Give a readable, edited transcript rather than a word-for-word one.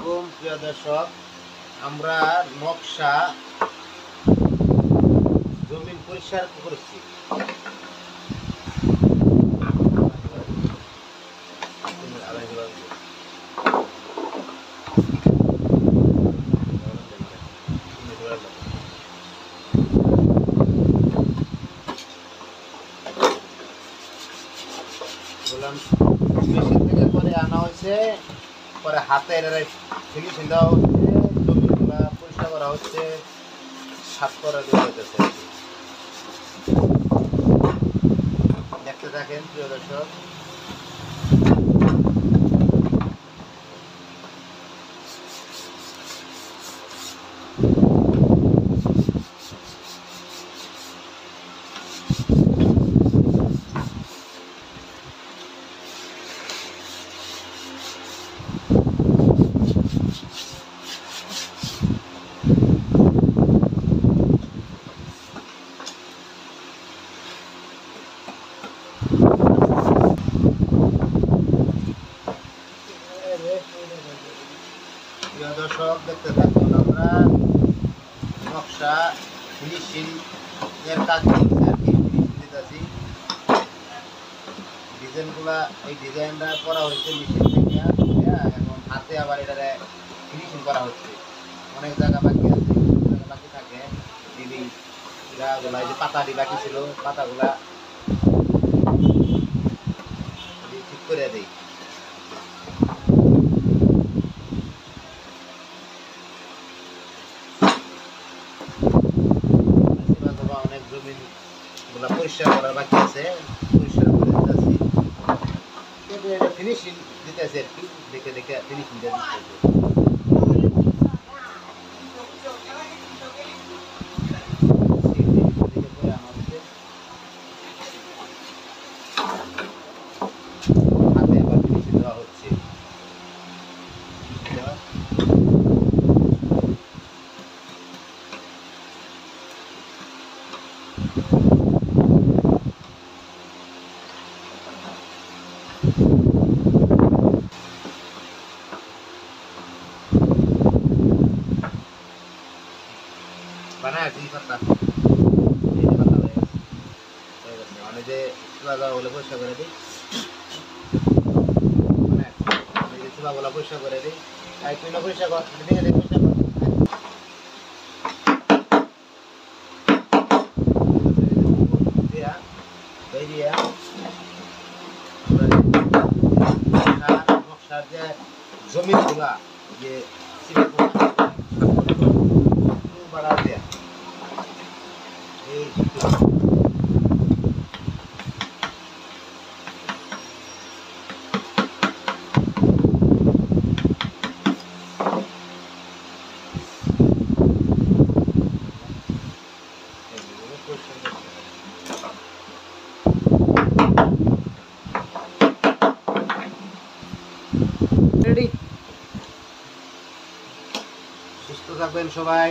আলাইকুম প্রিয় দর্শক, আমরা নকশা জমিন পরিষ্কার করছি। মেশিন থেকে করে আনা হয়েছে, পরে হাতে ফিনিশিং দেওয়া হচ্ছে, জমিগুলা পরিষ্কার করা হচ্ছে, সাফ করে দেওয়া হইতেছে। দেখতে থাকেন প্রিয় দর্শক। প্রিয় দর্শক, দেখতে থাকুন। আমরা নকশা ফিনিশিং এর কাজ করছি আর কি, ফিনিশিং দিতেছি। ডিজাইনগুলা, এই ডিজাইনটা করা হয়েছে মেশিন থেকে, এখন হাতে আবার এটা ফিনিশিং করা হচ্ছে। অনেক জায়গা বাকি আছে, জায়গা বাকি থাকে। দিদি গাগুলা, এই যে পাতাটি বাকি ছিল, পাতাগুলা ঠিক করে দিই। অনেক জমিন গুলা পরিষ্কার করার বাকি আছে, পরিষ্কার করে দিতেছি। কিন্তু এটা ফিনিশিং দিতেছে আর কি, দেখে দেখে ফিনিশিং দিয়ে দিতেছে। হাতে আবার ফিনিশিং দেওয়া হচ্ছে। বানায় কি পাতা, এই যে পাতা হয়ে গেছে। মানে যে চুলাগুলো পরিষ্কার করে দিই, মানে এই যে চুলাগুলো পরিষ্কার করে দিই। আর তুই না পরিষ্কার কর, দেখে দেখে পরিষ্কার কর। নকশার যে জমিগুলা যে বাড়া দেয়া এই রেডি। সুস্থ থাকবেন সবাই।